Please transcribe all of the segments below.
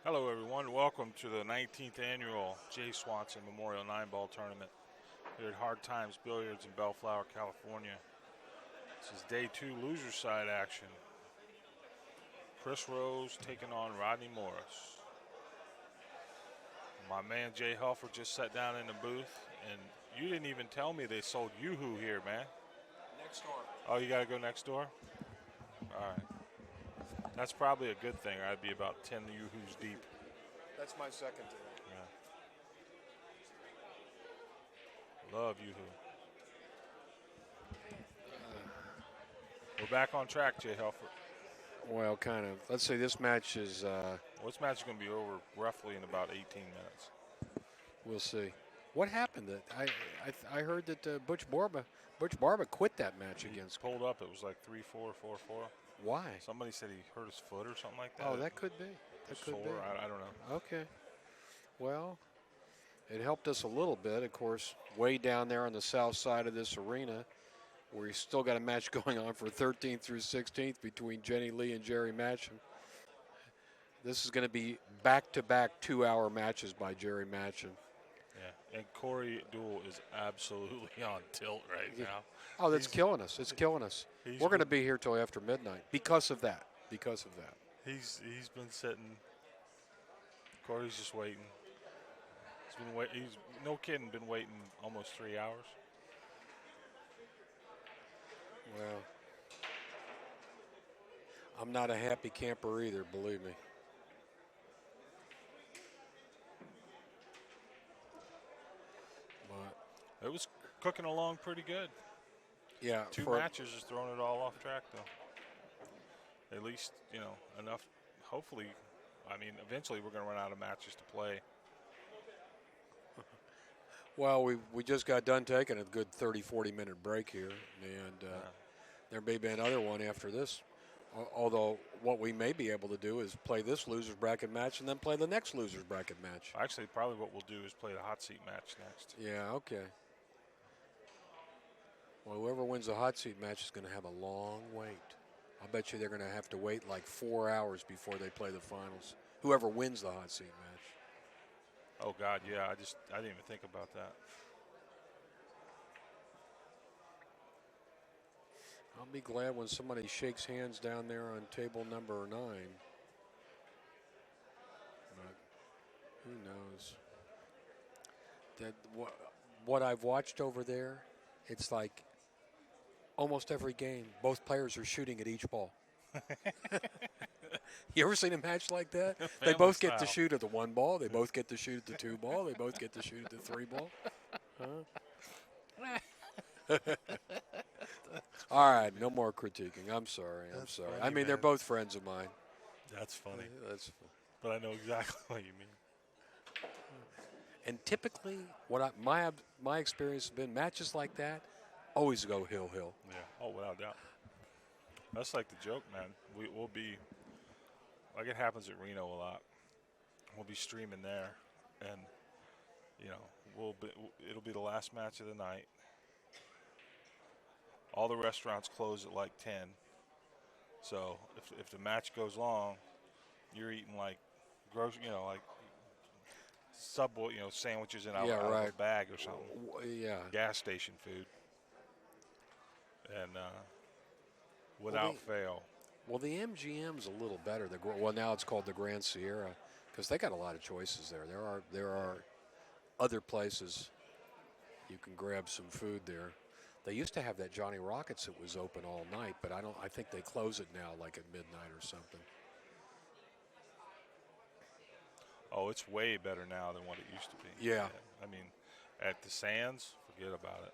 Hello, everyone. Welcome to the 19th annual Jay Swanson Memorial 9-ball tournament here at Hard Times Billiards in Bellflower, California. This is day 2 loser side action. Chris Rose taking on Rodney Morris. My man Jay Helfer just sat down in the booth, and you didn't even tell me they sold Yoo-Hoo here, man. Next door. Oh, you got to go next door? All right. That's probably a good thing. I'd be about 10 Yoo-Hoos deep. That's my second today. Yeah. Love Yoo-Hoo. We're back on track, Jay Helfer. Well, kind of. Let's say this match is. Well, this match is going to be over roughly in about 18 minutes. We'll see. What happened? I heard that Butch Barba quit that match He against. pulled up. It was like 3-4, 4-4. Why? Somebody said he hurt his foot or something like that. Oh, that could be. That could sore. be. I don't know. Okay. Well, it helped us a little bit. Of course, way down there on the south side of this arena, where you still got a match going on for 13th through 16th between Jenny Lee and Jerry Matcham. This is going to be back-to-back 2-hour matches by Jerry Matcham. Yeah, and Corey Duell is absolutely on tilt right now. Oh, that's killing us. It's killing us. We're going to be here till after midnight because of that. Because of that. He's been sitting. Corey's just waiting. He's been wait. He's no kidding. Been waiting almost 3 hours. Well, I'm not a happy camper either, believe me. But It was cooking along pretty good. yeah, Two matches is throwing it all off track, though. At least, enough. Hopefully, eventually we're going to run out of matches to play. Well, we just got done taking a good 30, 40-minute break here, and there may be another one after this. Although what we may be able to do is play this loser's bracket match and then play the next loser's bracket match. Actually, probably what we'll do is play the hot seat match next. Yeah, okay. Well, whoever wins the hot seat match is going to have a long wait. I'll bet you they're going to have to wait like 4 hours before they play the finals. Whoever wins the hot seat match. Oh, God, yeah. I didn't even think about that. I'll be glad when somebody shakes hands down there on table number 9. But who knows? That what I've watched over there, it's like almost every game, both players are shooting at each ball. You ever seen a match like that? They both get to shoot at the 1 ball. They both get to shoot at the 2 ball. They both get to shoot at the 3 ball. Huh? All right, no more critiquing. I'm sorry. That's Funny, I mean, they're both friends of mine. That's funny. That's. But I know exactly what you mean. And typically, my experience has been matches like that always go hill. Yeah. Oh, without doubt. That's like the joke, man. We'll be like it happens at Reno a lot. We'll be streaming there, and it'll be the last match of the night. All the restaurants close at like 10. So if the match goes long, you're eating like like Subway, sandwiches out of a bag or something. Yeah. Gas station food. And without fail. Well, the MGM's a little better. Now it's called the Grand Sierra because they got a lot of choices there. There are other places you can grab some food there. They used to have that Johnny Rockets that was open all night, but I think they close it now like at midnight or something. Oh, it's way better now than what it used to be. Yeah. I mean, at the Sands, forget about it.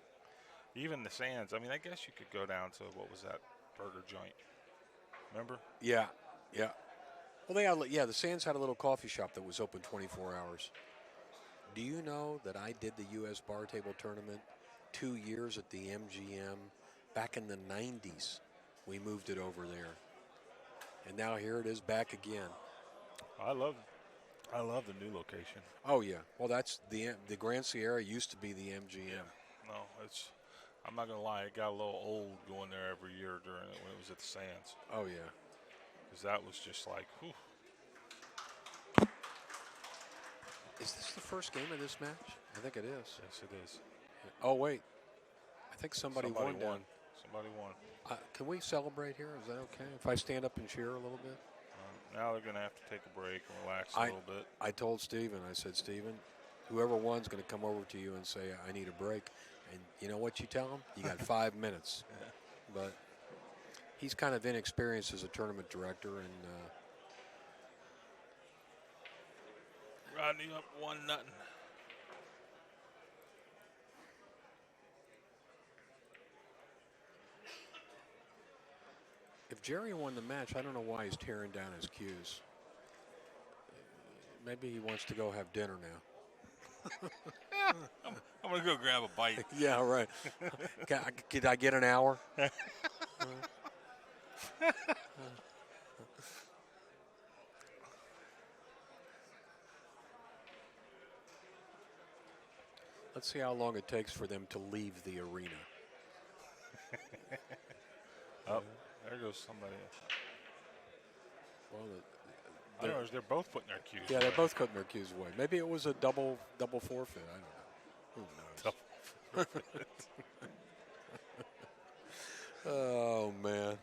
Even the Sands, I guess you could go down to, what was that burger joint? Remember? Yeah. Well, the Sands had a little coffee shop that was open 24 hours. Do you know that I did the U.S. Bar Table Tournament 2 years at the MGM back in the 90s? We moved it over there. And now here it is back again. I love the new location. Oh, yeah. Well, that's the Grand Sierra used to be the MGM. Yeah. No, I'm not going to lie, it got a little old going there every year when it was at the Sands. Oh, yeah. Because that was just like, whew. first game of this match? I think it is. Yes, it is. Oh, wait. I think somebody won. Somebody won. Can we celebrate here? Is that okay? If I stand up and cheer a little bit? Now they're going to have to take a break and relax a little bit. I told Steven, I said, Steven, whoever won's going to come over to you and say, I need a break. And you know what you tell him? You got 5 minutes. Yeah. But he's kind of inexperienced as a tournament director. And Rodney up 1-0. if Jerry won the match, I don't know why he's tearing down his cues. Maybe he wants to go have dinner now. I'm going to go grab a bite. Yeah, right. Could I get an hour? Let's see how long it takes for them to leave the arena. Oh, there goes somebody. Well, they're both putting their cues. Yeah, they're both putting their cues away. Maybe it was a double forfeit. I don't know. Who knows? Oh man,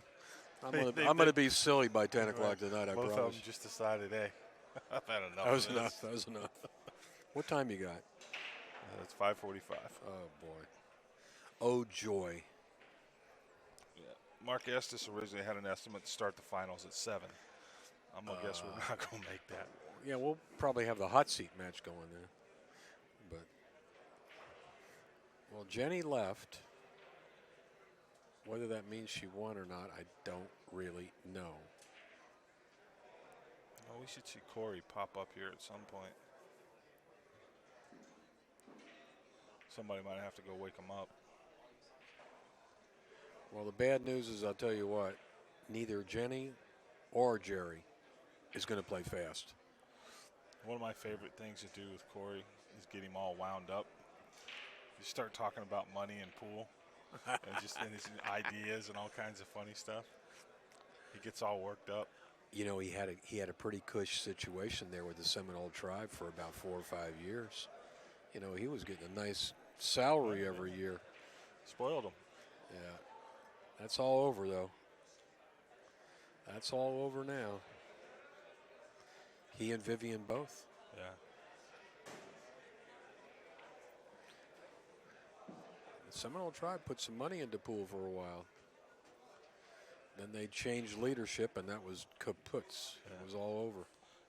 I'm gonna be silly by 10 o'clock tonight. I both promise. Both of them just decided, hey, I've had enough. That was enough. What time you got? It's 5:45. Oh boy. Oh joy. Yeah. Mark Estes originally had an estimate to start the finals at 7. I'm gonna guess we're not gonna make that. Yeah, we'll probably have the hot seat match going there. But well, Jenny left. Whether that means she won or not, I don't really know. Well, we should see Corey pop up here at some point. Somebody might have to go wake him up. Well, the bad news is, I'll tell you what, neither Jenny or Jerry is going to play fast. One of my favorite things to do with Corey is get him all wound up. You start talking about money and pool. And just in his ideas and all kinds of funny stuff. He gets all worked up. You know, he had a pretty cush situation there with the Seminole tribe for about 4 or 5 years. You know, he was getting a nice salary every year. Spoiled him. Yeah. That's all over, though. That's all over now. He and Vivian both. Yeah. Seminole tribe put some money into pool for a while. Then they changed leadership, and that was kaputs. Yeah. It was all over.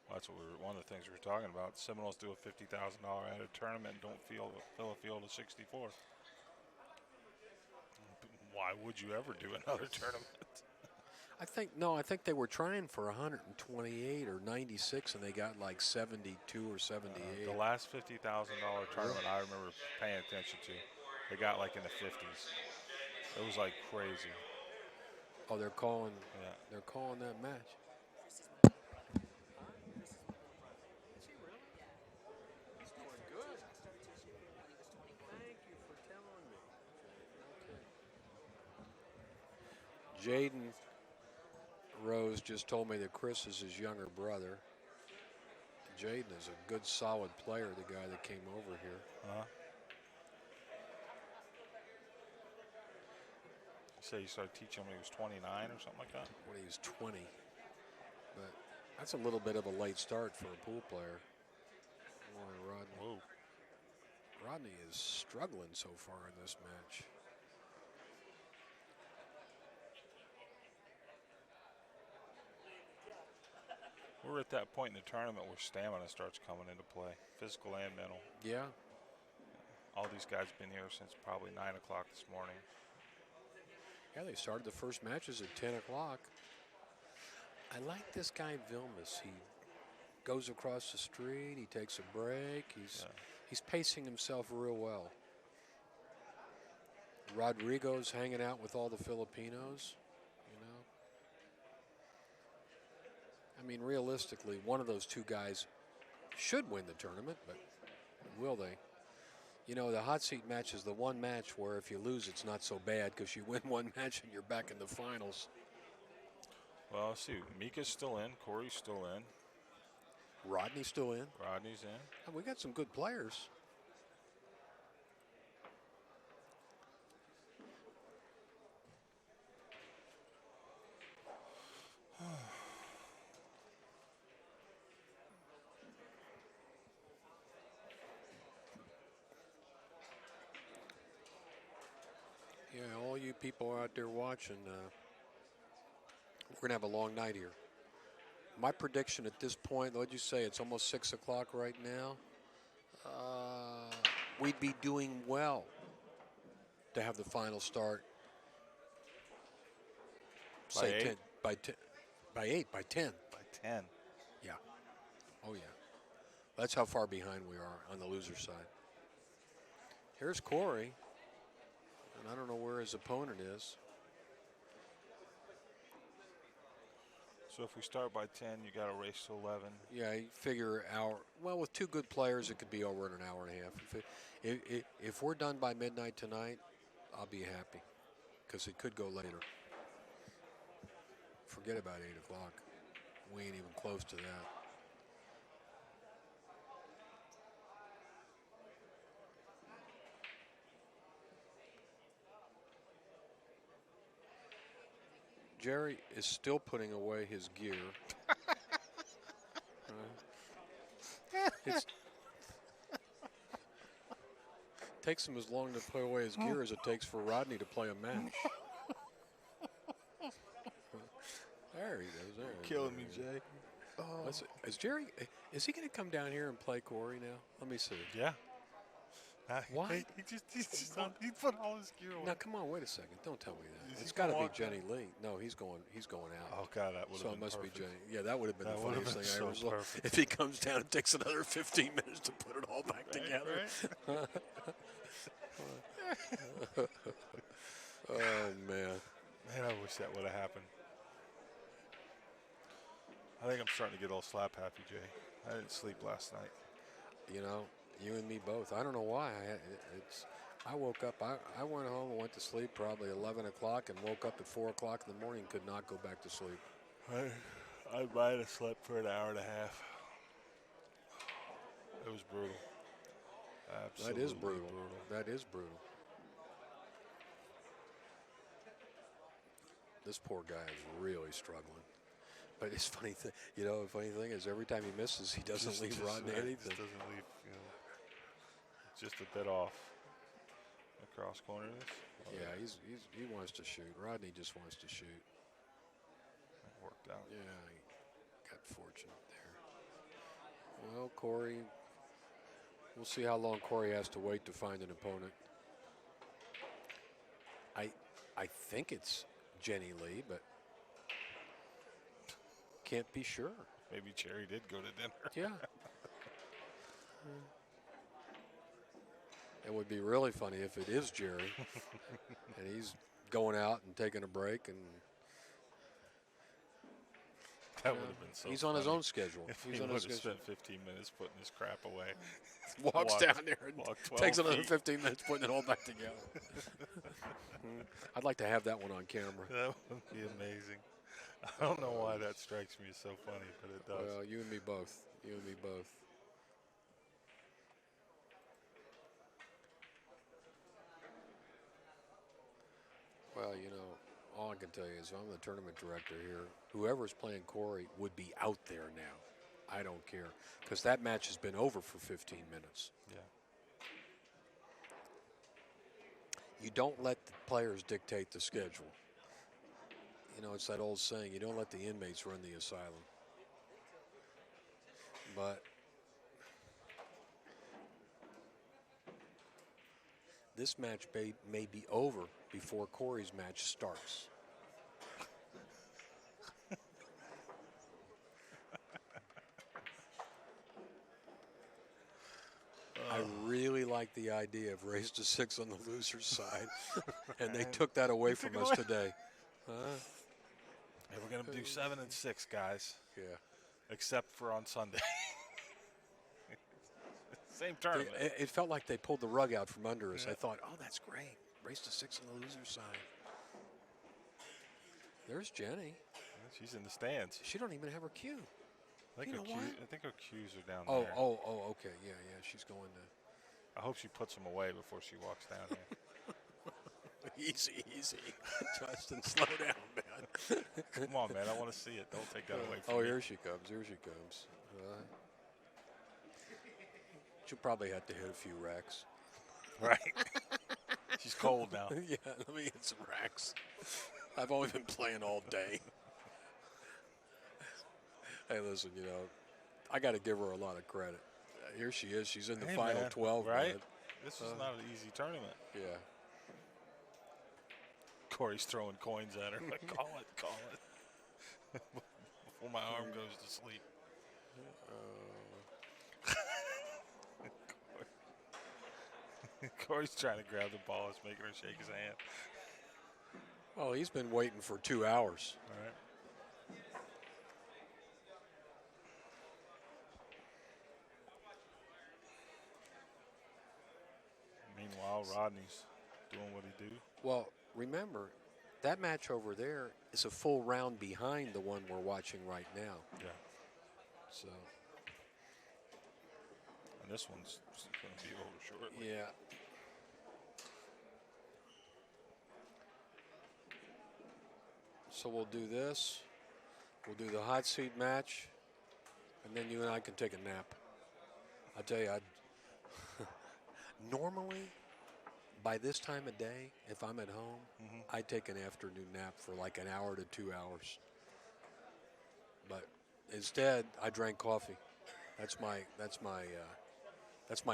Well, that's one of the things we were talking about. Seminoles do a $50,000 added tournament and don't fill a field of 64. Why would you ever do another tournament? I think they were trying for 128 or 96, and they got like 72 or 78. The last $50,000 tournament I remember paying attention to. They got like in the 50s. It was like crazy. Oh, they're calling that match. Jaden Rose just told me that Chris is his younger brother. Jaden is a good, solid player, the guy that came over here. So you started teaching him when he was 29 or something like that? When he was 20. But that's a little bit of a late start for a pool player. Rodney. Whoa. Rodney is struggling so far in this match. We're at that point in the tournament where stamina starts coming into play, physical and mental. Yeah. All these guys have been here since probably 9 o'clock this morning. Yeah, they started the first matches at 10 o'clock. I like this guy, Vilmus. He goes across the street. He takes a break. He's pacing himself real well. Rodrigo's hanging out with all the Filipinos, you know. I mean, realistically, one of those two guys should win the tournament, but will they? You know, the hot seat match is the one match where if you lose, it's not so bad because you win one match and you're back in the finals. Well, let's see. Mika's still in. Corey's still in. Rodney's still in. Rodney's in. And we got some good players. Yeah, all you people out there watching, we're going to have a long night here. My prediction at this point, what'd you say? It's almost 6 o'clock right now. We'd be doing well to have the final start. By Say 8? 10, by 10, by 8, by 10. By 10. Yeah. Oh, yeah. That's how far behind we are on the loser side. Here's Corey. And I don't know where his opponent is. So if we start by 10, you got to race to 11. Yeah, you figure hour. Well, with two good players, it could be over in an hour and a half. If we're done by midnight tonight, I'll be happy because it could go later. Forget about 8 o'clock. We ain't even close to that. Jerry is still putting away his gear. It takes him as long to put away his gear as it takes for Rodney to play a match. There he goes. There. Killing me, Jay. Oh. Is Jerry? Is he going to come down here and play Corey now? Let me see. Yeah. Why? He put all his gear away. Now come on, wait a second. Don't tell me that. It's got to be Jenny Lee. No, he's going out. Oh God, that would have been So it must perfect. be Jenny. Yeah, that would have been That the would have funniest been thing I so ever saw. perfect. If he comes down, it takes another 15 minutes to put it all back together. Right? Oh man. Man, I wish that would have happened. I think I'm starting to get all slap happy, Jay. I didn't sleep last night. You know, you and me both. I don't know why. I woke up. I went home and went to sleep probably 11 o'clock and woke up at 4 o'clock in the morning and could not go back to sleep. I might have slept for an hour and a half. It was brutal. Absolutely That is brutal. That is brutal. This poor guy is really struggling. But it's funny thing, the funny thing is every time he misses, he doesn't leave Rodney anything. Just doesn't leave, just a bit off. Across corner this? Oh, yeah, he wants to shoot. Rodney just wants to shoot. That worked out. Yeah, he got fortunate there. Well, Corey, we'll see how long Corey has to wait to find an opponent. I think it's Jenny Lee, but can't be sure. Maybe Jerry did go to dinner. Yeah. It would be really funny if it is Jerry and he's going out and taking a break, and that would have been so he's funny. on his own schedule. If He's he on would his have schedule. spent 15 minutes putting his crap away. Walks down there and walked takes 12 another feet. 15 minutes putting it all back together. I'd like to have that one on camera. That would be amazing. I don't know why that strikes me as so funny, but it does. Well, you and me both. You and me both. Well, all I can tell you is I'm the tournament director here. Whoever's playing Corey would be out there now. I don't care, because that match has been over for 15 minutes. Yeah. You don't let the players dictate the schedule. It's that old saying, you don't let the inmates run the asylum. But this match may be over before Corey's match starts. I really like the idea of race to 6 on the loser's side, and they took that away from us today. Hey, we're going to do 7 and 6, guys. Yeah. Except for on Sunday. Same tournament. It felt like they pulled the rug out from under us. Yeah. I thought, oh, that's great. Race to 6 on the loser's side. There's Jenny. She's in the stands. She don't even have her cue. I think You know what? I think her cues are down Oh, there. okay. Yeah. She's going to. I hope she puts them away before she walks down here. Easy. Justin, slow down, man. Come on, man. I want to see it. Don't take that away from Oh, me. here she comes. She'll probably have to hit a few racks. Right. She's cold now. Yeah, let me hit some racks. I've only been playing all day. Hey, listen, I got to give her a lot of credit. Here she is. She's in the final man, 12, right? man. This is not an easy tournament. Yeah. Corey's throwing coins at her. Like, call it. Before my arm goes to sleep. Corey's trying to grab the ball. It's making her shake his hand. Well, he's been waiting for 2 hours. All right. Meanwhile, Rodney's doing what he do. Well, remember, that match over there is a full round behind the one we're watching right now. Yeah. So. And this one's going to be over shortly. Yeah. So we'll do this. We'll do the hot seat match, and then you and I can take a nap. I tell you, normally, by this time of day, if I'm at home, I take an afternoon nap for like an hour to 2 hours. But instead, I drank coffee. That's my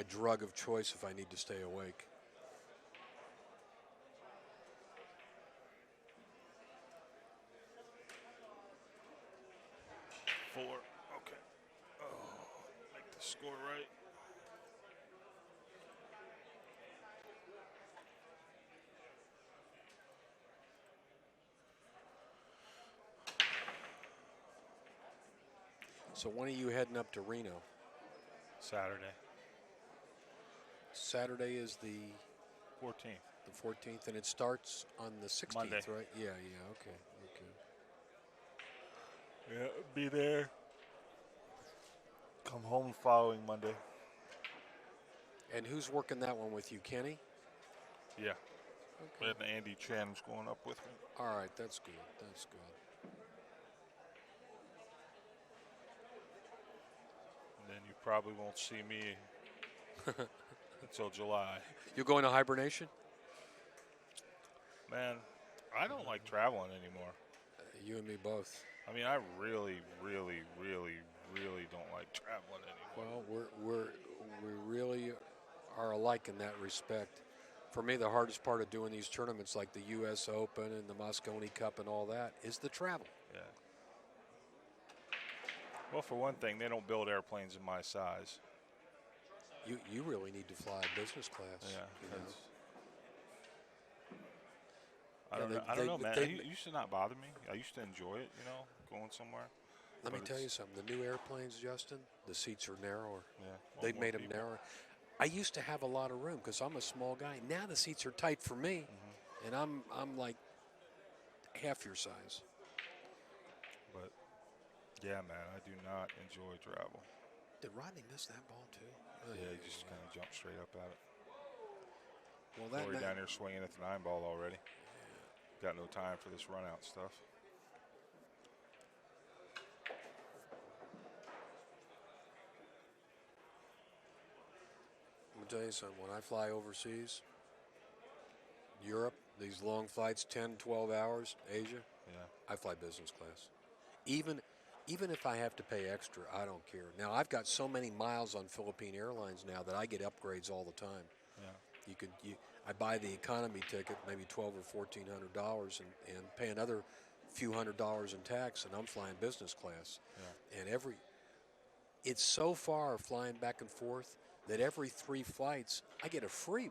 drug of choice if I need to stay awake. Four. Okay. Oh, make the score right. So when are you heading up to Reno? Saturday. Saturday is the 14th. The 14th, and it starts on the 16th, Monday. right? Yeah, okay. Yeah, be there. Come home following Monday. And who's working that one with you, Kenny? Yeah. Okay. And Andy Chan's going up with me. All right, that's good. And then you probably won't see me until July. You going to hibernation? Man, I don't like traveling anymore. You and me both. I mean, I really, really, really, really don't like traveling anymore. Well, we really are alike in that respect. For me, the hardest part of doing these tournaments like the U.S. Open and the Moscone Cup and all that is the travel. Yeah. Well, for one thing, they don't build airplanes in my size. You really need to fly business class. Yeah. You know? I don't know, man. It used to not bother me. I used to enjoy it, going somewhere. Let me tell you something. The new airplanes, Justin, the seats are narrower. Yeah. They've made them narrower. I used to have a lot of room because I'm a small guy. Now the seats are tight for me, and I'm like half your size. But, yeah, man, I do not enjoy travel. Did Rodney miss that ball, too? Yeah, he just kind of jumped straight up at it. Well, Corey down here swinging at the 9-ball already. Got no time for this run-out stuff. I'm going to tell you something. When I fly overseas, Europe, these long flights, 10, 12 hours, Asia, I fly business class. Even if I have to pay extra, I don't care. Now, I've got so many miles on Philippine Airlines now that I get upgrades all the time. Yeah. I buy the economy ticket, maybe $1,200 or $1,400, and pay another few $100s in tax, and I'm flying business class. Yeah. And it's so far flying back and forth that every 3 flights, I get a free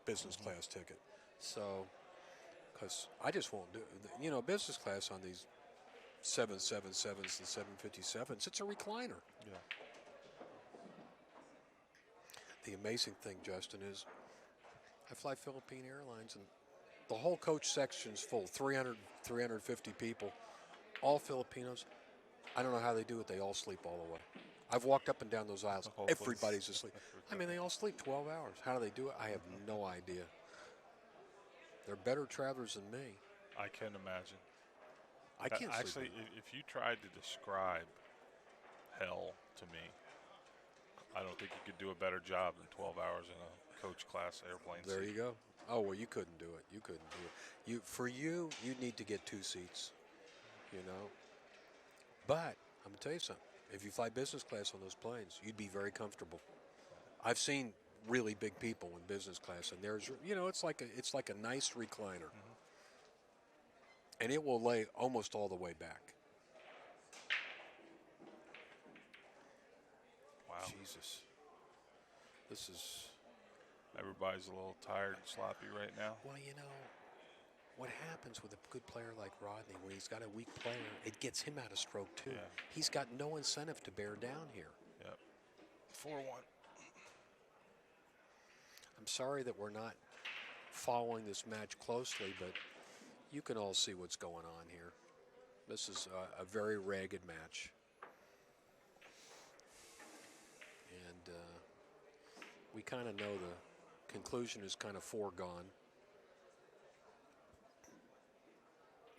business class ticket. So, because I just won't do it. Business class on these 777s and 757s, it's a recliner. Yeah. The amazing thing, Justin, is I fly Philippine Airlines, and the whole coach section's full, 300, 350 people, all Filipinos. I don't know how they do it. They all sleep all the way. I've walked up and down those aisles. Hopefully. Everybody's asleep. I mean, they all sleep 12 hours. How do they do it? I have no idea. They're better travelers than me. I can imagine. I can't Actually, sleep. if you tried to describe hell to me, I don't think you could do a better job than 12 hours in a coach class airplane There seat. you go. Oh, well, you couldn't do it. You couldn't do it. For you, you need to get 2 seats, you know. But I'm going to tell you something. If you fly business class on those planes, you'd be very comfortable. I've seen really big people in business class, and there's, it's like a nice recliner. And it will lay almost all the way back. Wow. Jesus. This is... Everybody's a little tired and sloppy right now. Well, what happens with a good player like Rodney, when he's got a weak player, it gets him out of stroke too. Yeah. He's got no incentive to bear down here. Yep. 4-1. I'm sorry that we're not following this match closely, but you can all see what's going on here. This is a very ragged match. And we kind of know the conclusion is kind of foregone.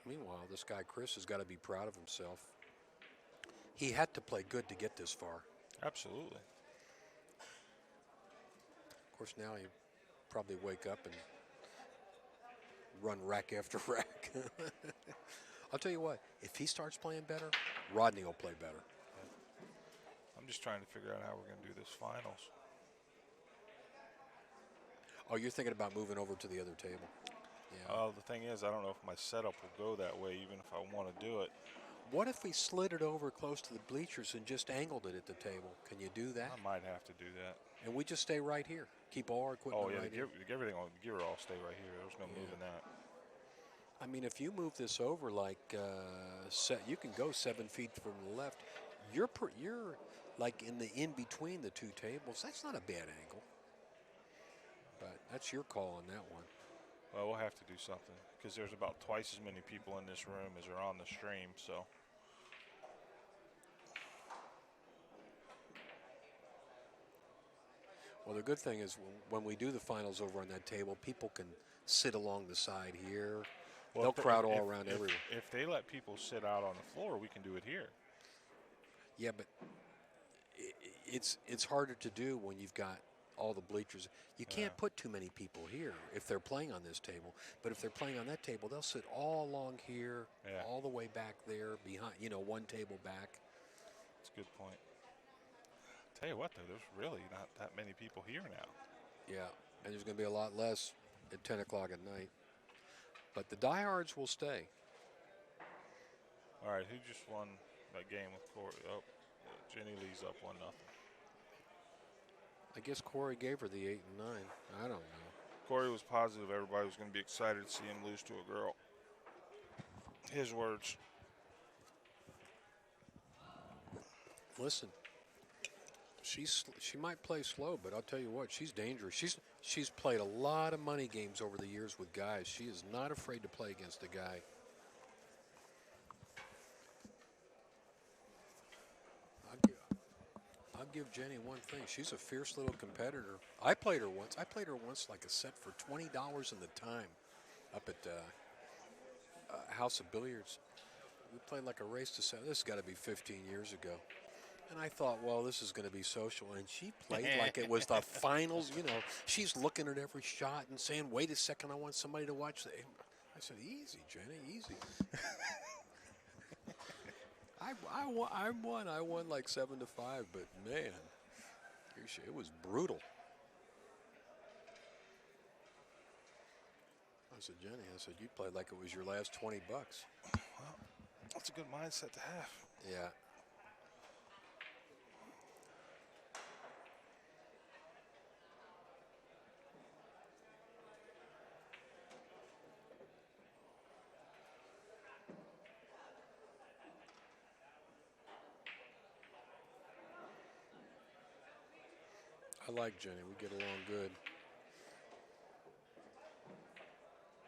Meanwhile, this guy Chris has got to be proud of himself. He had to play good to get this far. Absolutely. Of course, now you probably wake up and run rack after rack. I'll tell you what, if he starts playing better, Rodney will play better. I'm just trying to figure out how we're going to do this finals. Oh, you're thinking about moving over to the other table. Yeah. The thing is, I don't know if my setup will go that way, even if I want to do it. What if we slid it over close to the bleachers and just angled it at the table? Can you do that? I might have to do that. And we just stay right here. Keep all our equipment right here. Everything on the gear all stay right here. There's no moving that. I mean, if you move this over like you can go 7 feet from the left. You're like in between the 2 tables. That's not a bad angle. But that's your call on that one. Well, we'll have to do something because there's about twice as many people in this room as are on the stream. So. Well, the good thing is when we do the finals over on that table, people can sit along the side here. Well, they'll crowd all around everywhere. If they let people sit out on the floor, we can do it here. Yeah, but it's harder to do when you've got all the bleachers. You can't put too many people here if they're playing on this table. But if they're playing on that table, they'll sit all along here, all the way back there, behind, one table back. That's a good point. Tell you what, though, there's really not that many people here now. Yeah, and there's going to be a lot less at 10 o'clock at night. But the diehards will stay. All right, who just won that game with Corey? Oh, Jenny Lee's up 1-0. I guess Corey gave her the 8 and 9. I don't know. Corey was positive everybody was going to be excited to see him lose to a girl. His words. Listen, she might play slow, but I'll tell you what, she's dangerous. She's played a lot of money games over the years with guys. She is not afraid to play against a guy. I'll give Jenny one thing. She's a fierce little competitor. I played her once. Like a set for $20 in the time up at House of Billiards. We played like a race to set. This has got to be 15 years ago. And I thought, well, this is going to be social. And she played like it was the finals. She's looking at every shot and saying, wait a second, I want somebody to watch the. I said, easy, Jenny, easy. I won like 7-5, but man, it was brutal. I said, Jenny, you played like it was your last $20. Well, that's a good mindset to have. Yeah. I like Jenny. We get along good.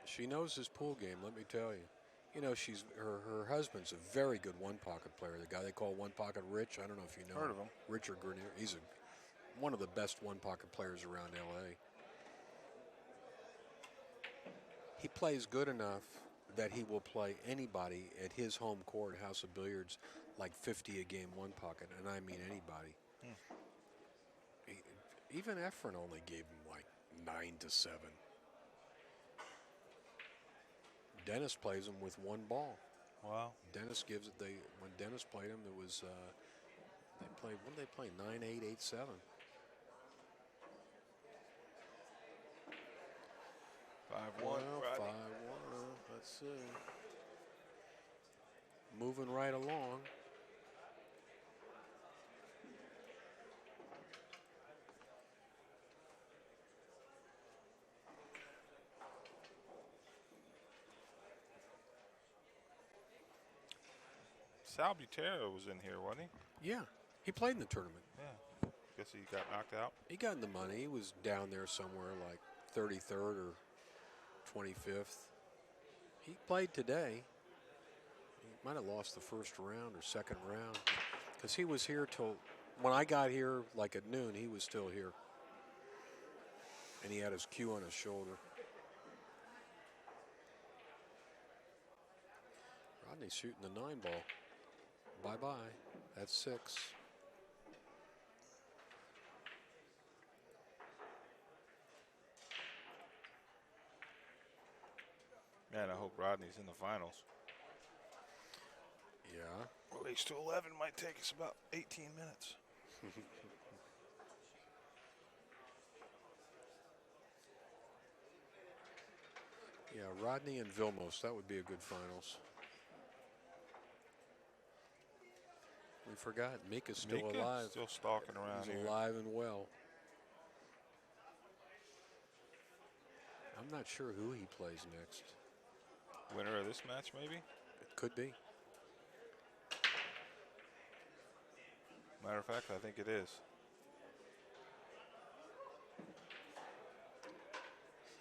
She knows this pool game, let me tell you. You know, her husband's a very good one-pocket player. The guy they call one-pocket Rich. I don't know if you know. Heard of him. Richard Grenier. He's one of the best one-pocket players around L.A. He plays good enough that he will play anybody at his home court, House of Billiards, like 50 a game one-pocket, and I mean anybody. Even Efren only gave him like 9-7. Dennis plays him with one ball. Wow. Dennis gives it. When Dennis played him, it was they played. What did they play? 9-8, 8-7. 5-1. Well, Rodney. 5-1. Let's see. Moving right along. Sal Butera was in here, wasn't he? Yeah, he played in the tournament. Yeah. Guess he got knocked out. He got in the money. He was down there somewhere like 33rd or 25th. He played today. He might have lost the first round or second round because he was here till when I got here, like at noon. He was still here, and he had his cue on his shoulder. Rodney's shooting the 9 ball. Bye-bye. That's 6. Man, I hope Rodney's in the finals. Yeah. Race to 11 might take us about 18 minutes. Yeah, Rodney and Vilmos. That would be a good finals. We forgot Mika's still Mika alive. still stalking around He's here. alive and well. I'm not sure who he plays next. Winner of this match, maybe? It could be. Matter of fact, I think it is.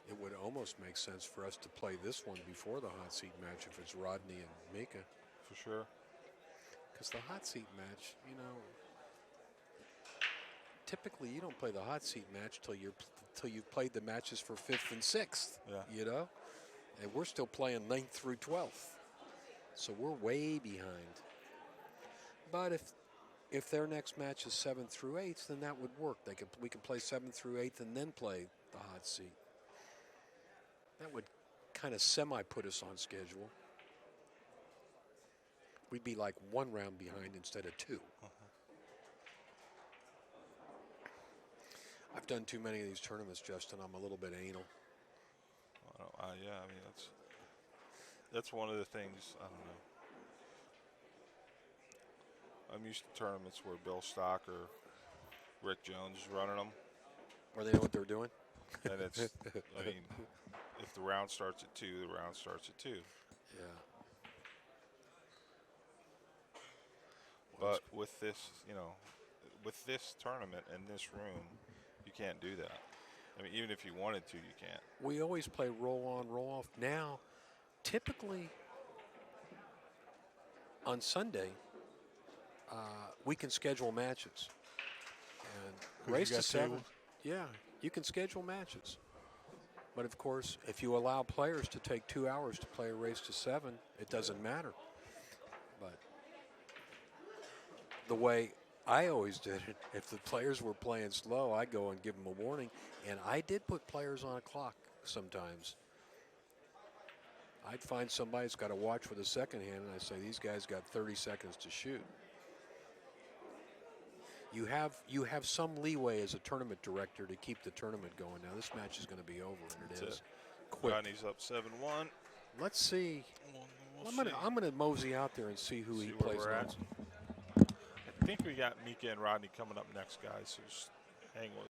It would almost make sense for us to play this one before the hot seat match if it's Rodney and Mika. For sure. Because the hot seat match, you know, typically you don't play the hot seat match till you've played the matches for 5th and 6th. Yeah. You know, and we're still playing 9th through 12th, so we're way behind. But if their next match is 7th through 8th, then that would work. We could play 7th through 8th and then play the hot seat. That would kind of semi-put us on schedule. We'd be like 1 round behind instead of 2. I've done too many of these tournaments, Justin. I'm a little bit anal. Yeah, I mean, that's one of the things, I don't know. I'm used to tournaments where Bill Stock or Rick Jones is running them. Or they know what they're doing? And it's, I mean, if the round starts at 2, the round starts at 2. Yeah. But with this, you know, with this tournament and this room, you can't do that. I mean, even if you wanted to, you can't. We always play roll on, roll off. Now, typically on Sunday, we can schedule matches. And race to 7, yeah, you can schedule matches. But of course, if you allow players to take 2 hours to play a race to 7, it doesn't matter. But the way I always did it, if the players were playing slow, I'd go and give them a warning. And I did put players on a clock sometimes. I'd find somebody that's got to watch with a second hand, and I say, these guys got 30 seconds to shoot. You have some leeway as a tournament director to keep the tournament going. Now, this match is going to be over, and it is quick. Rodney's up 7-1. Let's see. We'll I'm gonna mosey out there and see who he plays next. I think we got Mika and Rodney coming up next, guys. So just hang with us.